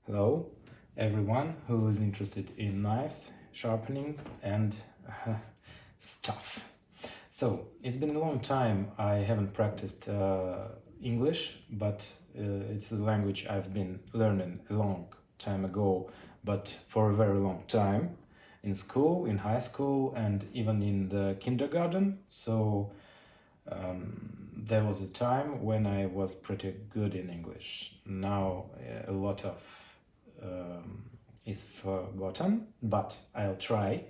Hello, everyone who is interested in knives, sharpening, and stuff. So, it's been a long time I haven't practiced English, but it's the language I've been learning a long time ago, but for a very long time in school, in high school, and even in the kindergarten. So, there was a time when I was pretty good in English. Now a lot of is forgotten, but I'll try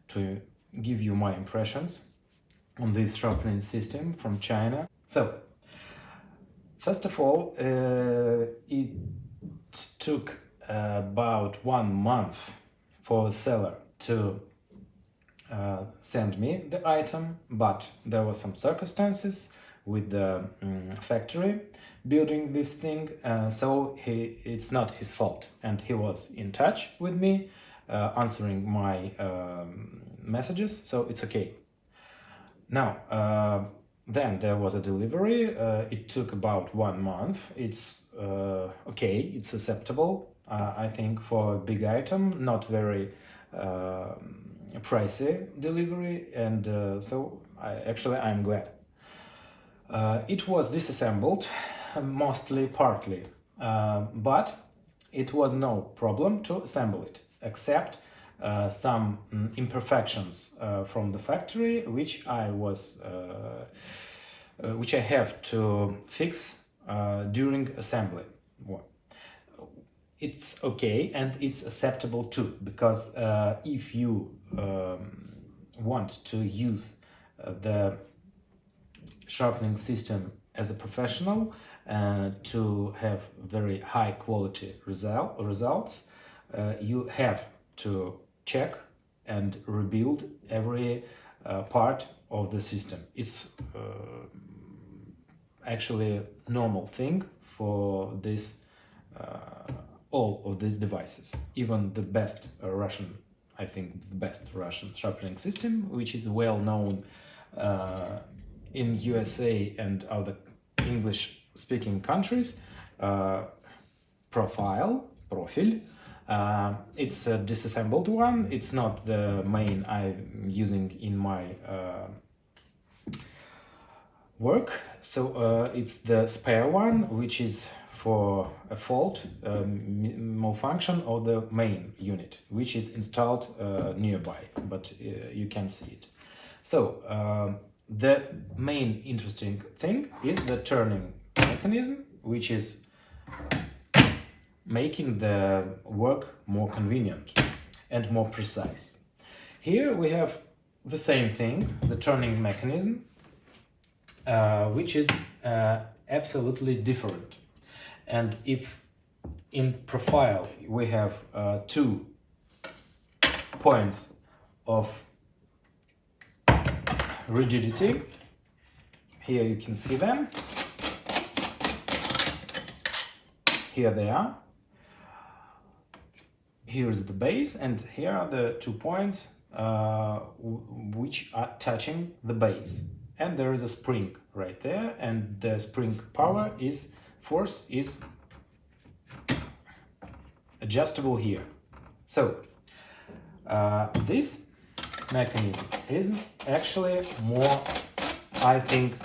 to give you my impressions on this sharpening system from China. So, first of all, it took about 1 month for the seller to send me the item, but there were some circumstances with the factory building this thing, so it's not his fault, and he was in touch with me, answering my messages, so it's okay. Now, then there was a delivery. It took about 1 month. It's okay, it's acceptable, I think, for a big item, not very pricey delivery, and so I'm glad. It was disassembled, mostly partly, but it was no problem to assemble it, except some imperfections from the factory, which I have to fix during assembly. It's okay and it's acceptable too, because if you want to use the sharpening system as a professional to have very high quality results, you have to check and rebuild every part of the system. It's actually a normal thing for this all of these devices. Even the best Russian, I think the best Russian sharpening system, which is well known in USA and other English-speaking countries, Profil. It's a disassembled one. It's not the main I'm using in my work. So it's the spare one, which is for a fault, malfunction of the main unit, which is installed nearby, but you can see it. So the main interesting thing is the turning mechanism, which is making the work more convenient and more precise. Here we have the same thing, the turning mechanism, which is absolutely different. And if in profile we have 2 points of rigidity, here you can see them, here they are, here is the base, and here are the 2 points which are touching the base, and there is a spring right there, and the spring force is adjustable here. So this mechanism is actually more, I think,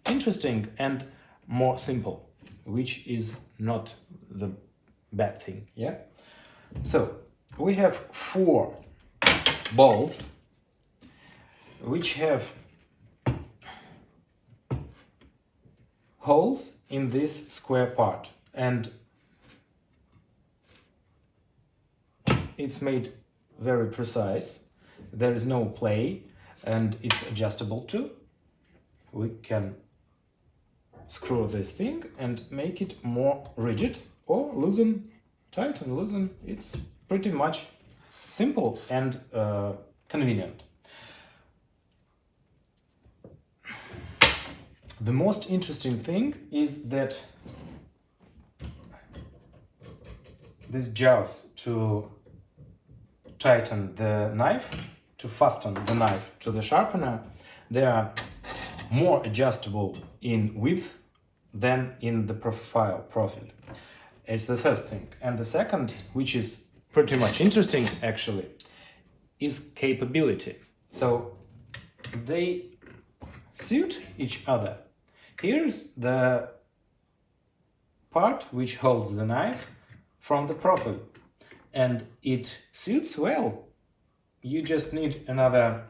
interesting and more simple, which is not the bad thing, yeah? So we have 4 balls which have holes in this square part, and it's made very precise. There is no play, and it's adjustable too. We can screw this thing and make it more rigid, or loosen, tighten, loosen. It's pretty much simple and convenient. The most interesting thing is that these jaws to tighten the knife, to fasten the knife to the sharpener, they are more adjustable in width than in the profile. It's the first thing. And the second, which is pretty much interesting actually, is capability. So they suit each other. Here's the part which holds the knife from the profile, and it suits well. You just need another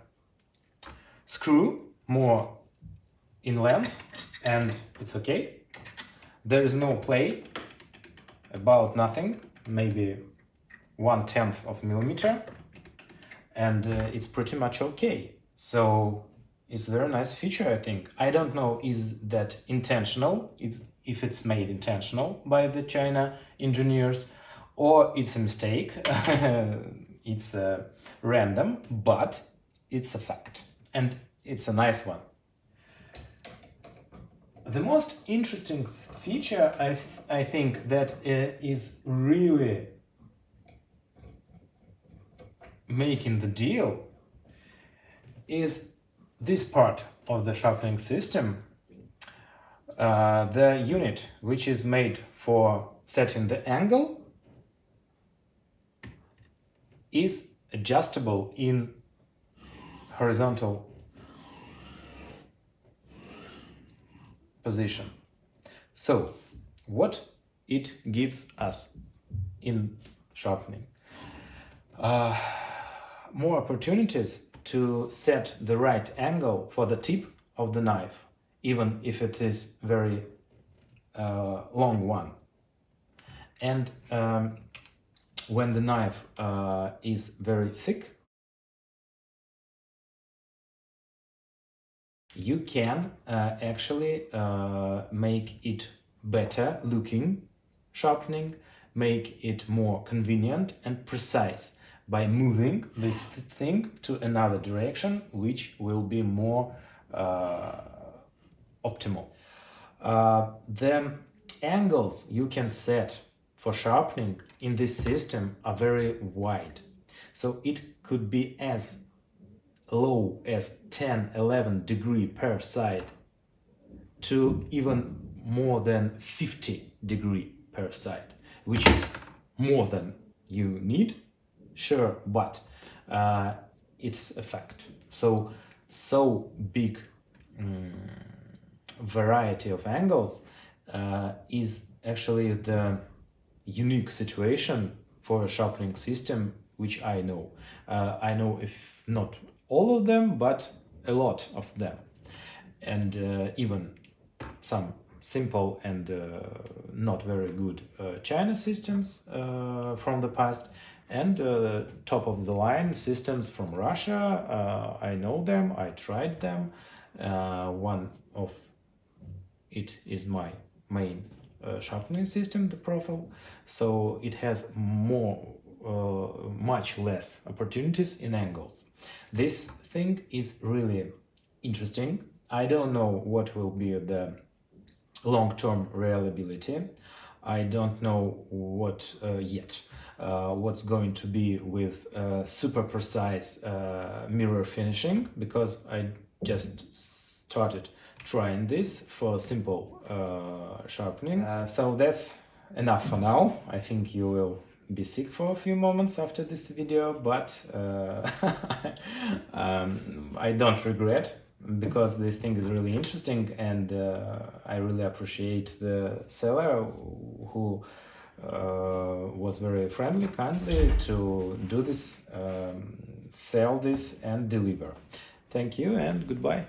screw more in length and it's okay. There is no play, about nothing, maybe 1/10 of a millimeter, and it's pretty much okay. So it's a very nice feature, I think. I don't know is that intentional, if it's made intentional by the China engineers, or it's a mistake, it's random, but it's a fact, and it's a nice one. The most interesting feature, I think, that is really making the deal is this part of the sharpening system, the unit which is made for setting the angle is adjustable in horizontal position. So what it gives us in sharpening? More opportunities to set the right angle for the tip of the knife, even if it is very long one. And when the knife is very thick, you can actually make it better looking sharpening, make it more convenient and precise by moving this thing to another direction, which will be more optimal. The angles you can set for sharpening in this system are very wide. So it could be as low as 10-11 degree per side to even more than 50 degree per side, which is more than you need, sure, but it's a fact. So big variety of angles is actually the unique situation for a sharpening system which I know. I know if not all of them, but a lot of them, and even some simple and not very good China systems from the past, and top of the line systems from Russia. I know them, I tried them. One of it is my main sharpening system, the profile, so it has much less opportunities in angles. This thing is really interesting. I don't know what will be the long-term reliability. I don't know what yet what's going to be with super precise mirror finishing, because I just started trying this for simple sharpening. So that's enough for now. I think you will be sick for a few moments after this video, but I don't regret, because this thing is really interesting, and I really appreciate the seller who was very friendly, kindly to do this, sell this and deliver. Thank you and goodbye.